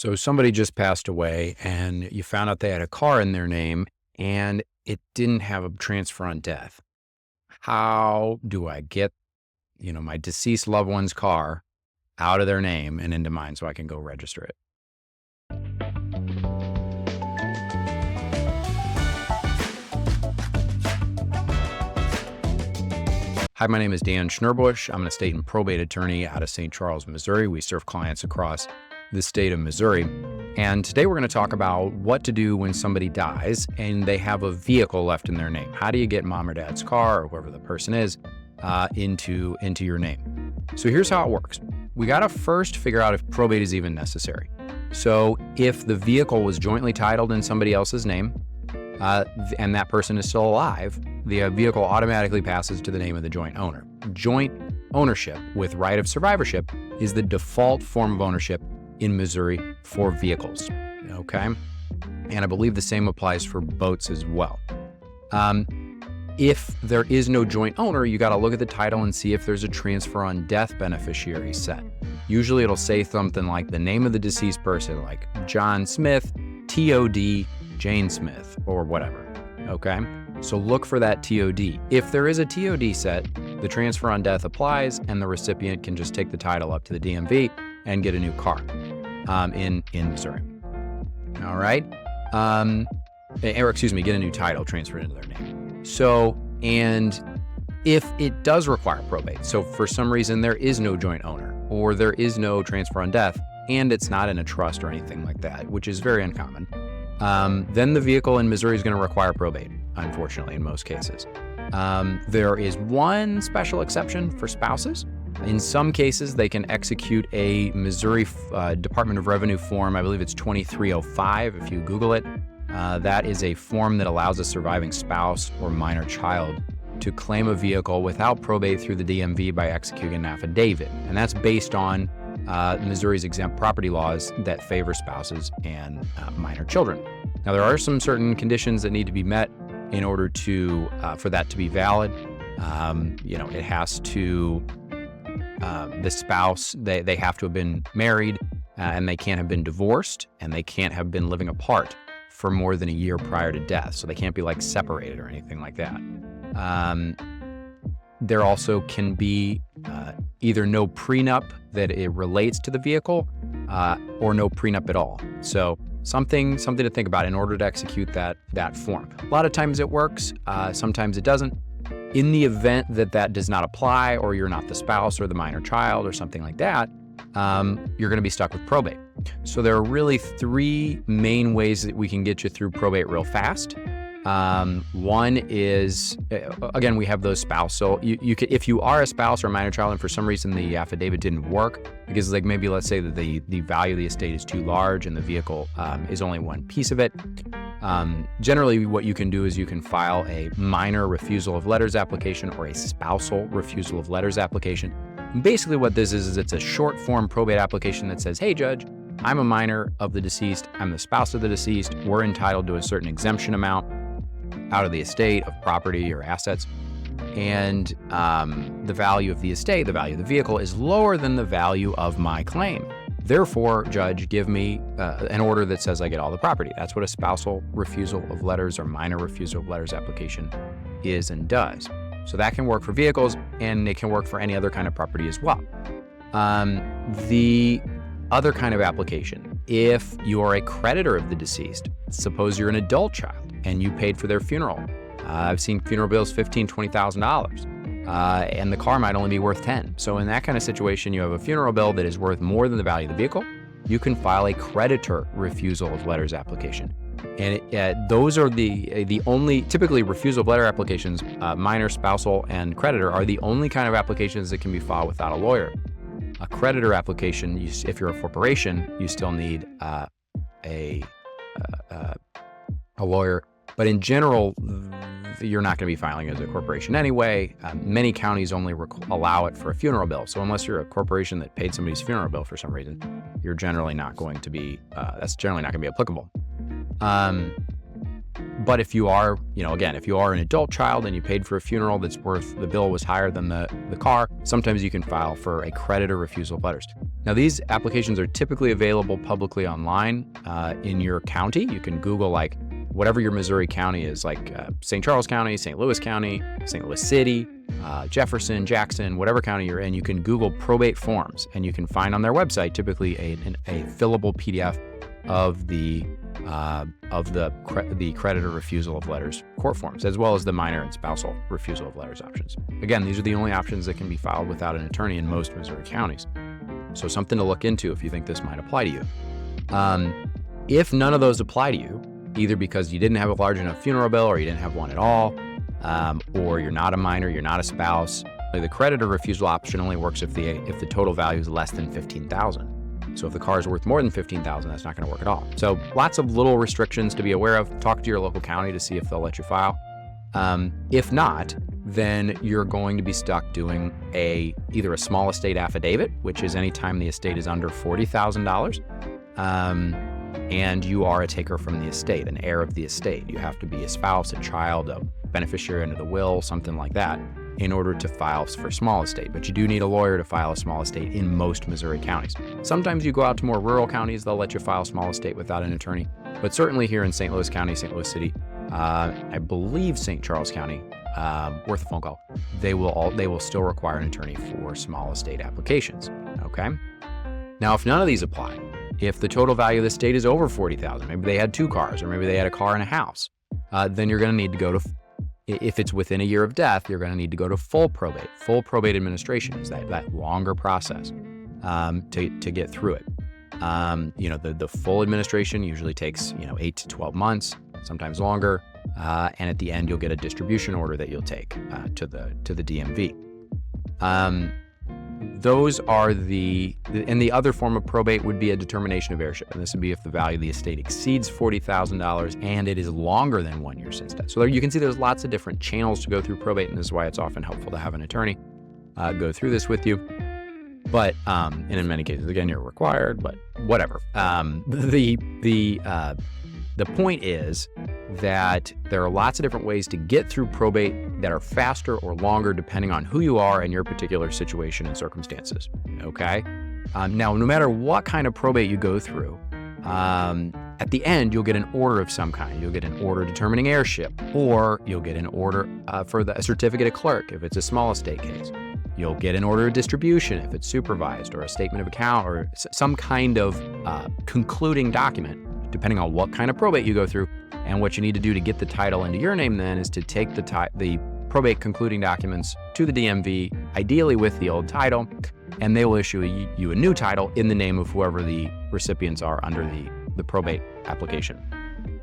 So somebody just passed away and you found out they had a car in their name and it didn't have a transfer on death. How do I get, my deceased loved one's car out of their name and into mine so I can go register it? Hi, my name is Dan Schnurbush. I'm an estate and probate attorney out of St. Charles, Missouri. We serve clients across the state of Missouri. And today we're going to talk about what to do when somebody dies and they have a vehicle left in their name. How do you get mom or dad's car or whoever the person is into your name? So here's how it works. We got to first figure out if probate is even necessary. So if the vehicle was jointly titled in somebody else's name and that person is still alive, the vehicle automatically passes to the name of the joint owner. Joint ownership with right of survivorship is the default form of ownership in Missouri for vehicles, okay? And I believe the same applies for boats as well. If there is no joint owner, you got to look at the title and see if there's a transfer on death beneficiary set. Usually it'll say something like the name of the deceased person, like John Smith, TOD, Jane Smith, or whatever, okay? So look for that TOD. If there is a TOD set, the transfer on death applies and the recipient can just take the title up to the DMV and get a new car in Missouri. All right. Get a new title transferred into their name. So, and if it does require probate, so for some reason there is no joint owner or there is no transfer on death and it's not in a trust or anything like that, which is very uncommon, then the vehicle in Missouri is going to require probate, unfortunately, in most cases. There is one special exception for spouses. In some cases, they can execute a Missouri Department of Revenue form. I believe it's 2305 if you Google it. That is a form that allows a surviving spouse or minor child to claim a vehicle without probate through the DMV by executing an affidavit. And that's based on Missouri's exempt property laws that favor spouses and minor children. Now, there are some certain conditions that need to be met in order to for that to be valid. It has to, the spouse, they have to have been married and they can't have been divorced and they can't have been living apart for more than a year prior to death. So they can't be like separated or anything like that. There also can be either no prenup that it relates to the vehicle or no prenup at all. So something to think about in order to execute that form. A lot of times it works, sometimes it doesn't. In the event that does not apply or you're not the spouse or the minor child or something like that, you're going to be stuck with probate. So there are really three main ways that we can get you through probate real fast. One is, again, we have those spouse. So you could, if you are a spouse or a minor child and for some reason the affidavit didn't work, because like maybe let's say that the value of the estate is too large and the vehicle is only one piece of it. Generally what you can do is you can file a minor refusal of letters application or a spousal refusal of letters application. And basically what this is it's a short form probate application that says, hey judge, I'm a minor of the deceased, I'm the spouse of the deceased, we're entitled to a certain exemption amount out of the estate of property or assets, and the value of the estate, the value of the vehicle is lower than the value of my claim. Therefore, judge, give me an order that says I get all the property. That's what a spousal refusal of letters or minor refusal of letters application is and does. So that can work for vehicles and it can work for any other kind of property as well. The other kind of application, if you are a creditor of the deceased, suppose you're an adult child and you paid for their funeral. I've seen funeral bills $15,000, $20,000, and the car might only be worth $10,000. So in that kind of situation, you have a funeral bill that is worth more than the value of the vehicle. You can file a creditor refusal of letters application. And those are the only, typically refusal of letter applications, minor, spousal, and creditor are the only kind of applications that can be filed without a lawyer. A creditor application, if you're a corporation, you still need a lawyer. But in general, you're not going to be filing as a corporation anyway. Many counties only allow it for a funeral bill. So unless you're a corporation that paid somebody's funeral bill for some reason, you're generally not going to be, that's generally not going to be applicable. But if you are, again, if you are an adult child and you paid for a funeral that's worth, the bill was higher than the car, sometimes you can file for a creditor refusal of letters. Now, these applications are typically available publicly online in your county. You can Google like whatever your Missouri county is, like St. Charles County, St. Louis County, St. Louis City, Jefferson, Jackson, whatever county you're in. You can Google probate forms, and you can find on their website typically a fillable PDF of the creditor refusal of letters court forms, as well as the minor and spousal refusal of letters options. Again, these are the only options that can be filed without an attorney in most Missouri counties. So something to look into if you think this might apply to you. If none of those apply to you, either because you didn't have a large enough funeral bill or you didn't have one at all, or you're not a minor, you're not a spouse, the creditor refusal option only works if the total value is less than $15,000. So if the car is worth more than $15,000, that's not going to work at all. So lots of little restrictions to be aware of. Talk to your local county to see if they'll let you file. If not, then you're going to be stuck doing either a small estate affidavit, which is anytime the estate is under $40,000, and you are a taker from the estate, an heir of the estate. You have to be a spouse, a child, a beneficiary under the will, something like that, in order to file for small estate. But you do need a lawyer to file a small estate in most Missouri counties. Sometimes you go out to more rural counties, they'll let you file small estate without an attorney. But certainly here in St. Louis County, St. Louis City, I believe St. Charles County, worth a phone call, they will still require an attorney for small estate applications, okay? Now, if none of these apply, if the total value of the estate is over $40,000, maybe they had 2 cars, or maybe they had a car and a house, then you're going to need to go to, if it's within a year of death, you're going to need to go to full probate. Full probate administration is that longer process to get through it. The full administration usually takes 8 to 12 months, sometimes longer, and at the end you'll get a distribution order that you'll take to the DMV. Those are and the other form of probate would be a determination of heirship, and this would be if the value of the estate exceeds $40,000 and it is longer than 1 year since death. So you can see there's lots of different channels to go through probate, and this is why it's often helpful to have an attorney go through this with you. But and in many cases, again, you're required, but whatever. The point is that there are lots of different ways to get through probate that are faster or longer depending on who you are and your particular situation and circumstances, okay? Now, no matter what kind of probate you go through, at the end, you'll get an order of some kind. You'll get an order determining heirship, or you'll get an order for a certificate of clerk if it's a small estate case. You'll get an order of distribution if it's supervised, or a statement of account, or some kind of concluding document, depending on what kind of probate you go through. And what you need to do to get the title into your name then is to take the probate concluding documents to the DMV, ideally with the old title, and they will issue you a new title in the name of whoever the recipients are under the probate application.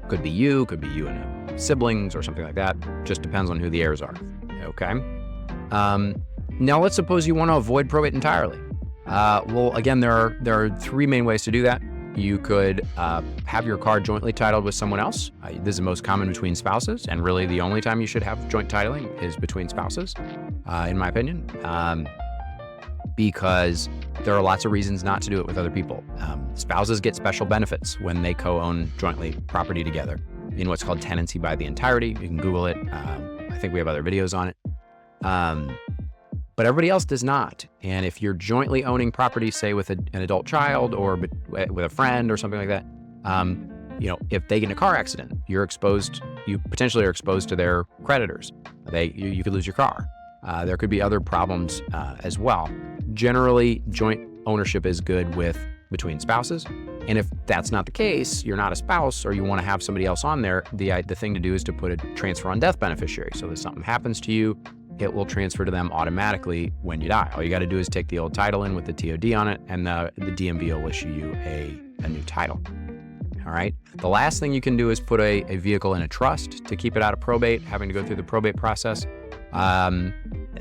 Could be you and siblings or something like that. Just depends on who the heirs are, okay? Now let's suppose you want to avoid probate entirely. Well, again, there are 3 main ways to do that. You could have your car jointly titled with someone else. This is the most common between spouses, and really the only time you should have joint titling is between spouses, in my opinion, because there are lots of reasons not to do it with other people. Spouses get special benefits when they co-own jointly property together in what's called tenancy by the entirety. You can Google it. I think we have other videos on it. But everybody else does not. And if you're jointly owning property, say with an adult child or with a friend or something like that, if they get in a car accident, you potentially are exposed to their creditors. You could lose your car. There could be other problems as well. Generally, joint ownership is good between spouses. And if that's not the case, you're not a spouse, or you want to have somebody else on there, the thing to do is to put a transfer on death beneficiary. So if something happens to you, it will transfer to them automatically when you die. All you got to do is take the old title in with the TOD on it, and the DMV will issue you a new title. All right. The last thing you can do is put a vehicle in a trust to keep it out of probate, having to go through the probate process.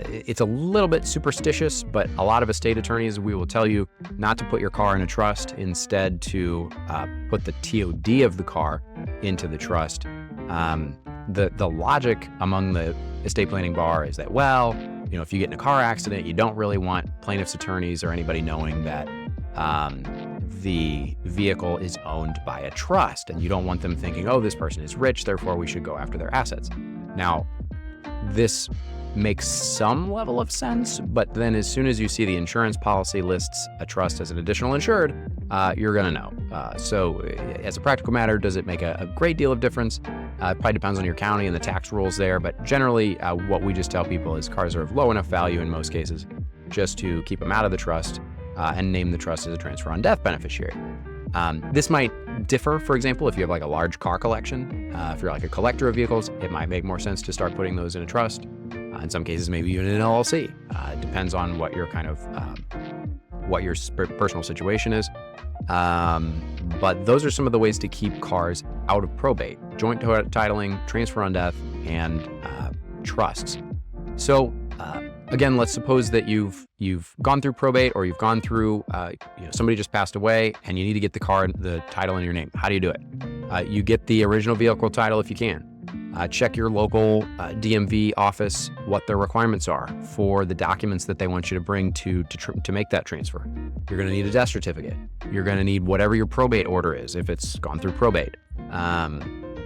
It's a little bit superstitious, but a lot of estate attorneys, we will tell you not to put your car in a trust, instead to put the TOD of the car into the trust. The logic among the estate planning bar is that, if you get in a car accident, you don't really want plaintiff's attorneys or anybody knowing that the vehicle is owned by a trust, and you don't want them thinking, oh, this person is rich, therefore we should go after their assets. Now, this makes some level of sense, but then as soon as you see the insurance policy lists a trust as an additional insured, you're going to know. So as a practical matter, does it make a great deal of difference? It probably depends on your county and the tax rules there, but generally what we just tell people is cars are of low enough value in most cases just to keep them out of the trust and name the trust as a transfer on death beneficiary. This might differ, for example, if you have like a large car collection. If you're like a collector of vehicles, it might make more sense to start putting those in a trust. In some cases, maybe even an LLC. It depends on what your kind of what your personal situation is. But those are some of the ways to keep cars out of probate: joint titling, transfer on death, and trusts. So again, let's suppose that you've gone through probate, or you've gone through somebody just passed away, and you need to get the title in your name. How do you do it? You get the original vehicle title if you can. Check your local DMV office what their requirements are for the documents that they want you to bring to make that transfer. You're going to need a death certificate. You're going to need whatever your probate order is if it's gone through probate,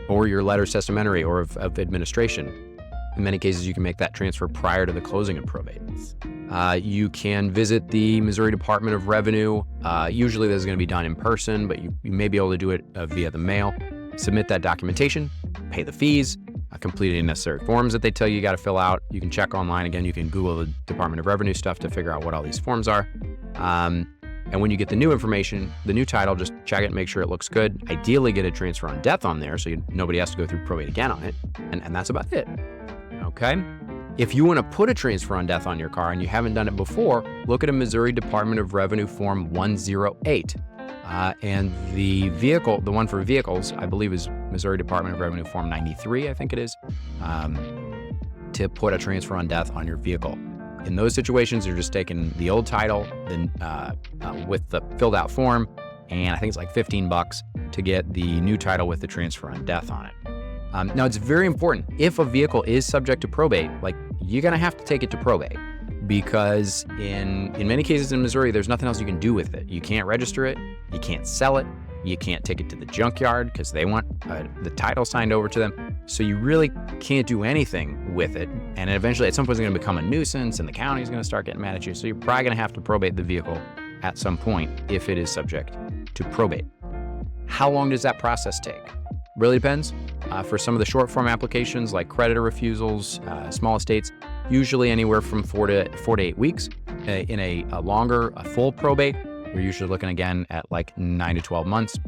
or your letters testamentary or of administration. In many cases, you can make that transfer prior to the closing of probate. You can visit the Missouri Department of Revenue. Usually this is going to be done in person, but you may be able to do it via the mail. Submit that documentation, pay the fees, complete any necessary forms that they tell you got to fill out. You can check online. Again, you can Google the Department of Revenue stuff to figure out what all these forms are. And when you get the new information, the new title, just check it, make sure it looks good. Ideally, get a transfer on death on there so nobody has to go through probate again on it. And that's about it. Okay? If you want to put a transfer on death on your car and you haven't done it before, look at a Missouri Department of Revenue Form 108. And the one for vehicles, I believe is Missouri Department of Revenue Form 93, I think it is, to put a transfer on death on your vehicle. In those situations, you're just taking the old title then with the filled out form, and I think it's like $15 to get the new title with the transfer on death on it. Now, it's very important. If a vehicle is subject to probate, you're going to have to take it to probate, because in many cases in Missouri, there's nothing else you can do with it. You can't register it. You can't sell it. You can't take it to the junkyard because they want the title signed over to them. So you really can't do anything with it. And eventually, at some point, it's going to become a nuisance, and the county is going to start getting mad at you. So you're probably going to have to probate the vehicle at some point if it is subject to probate. How long does that process take? Really depends. For some of the short form applications like creditor refusals, small estates, usually anywhere from 4 to 8 weeks. In a full probate, you're usually looking again at like 9 to 12 months,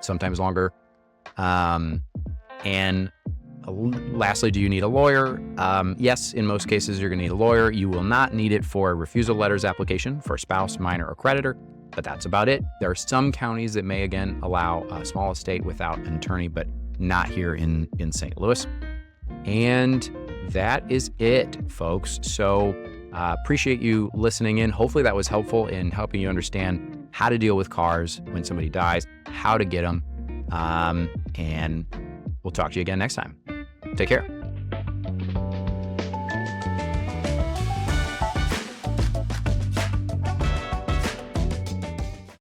sometimes longer. And lastly, do you need a lawyer? Yes, in most cases, you're going to need a lawyer. You will not need it for a refusal letters application for spouse, minor, or creditor, but that's about it. There are some counties that may, again, allow a small estate without an attorney, but not here in St. Louis. And that is it, folks. So appreciate you listening in. Hopefully that was helpful in helping you understand how to deal with cars when somebody dies, how to get them. And we'll talk to you again next time. Take care.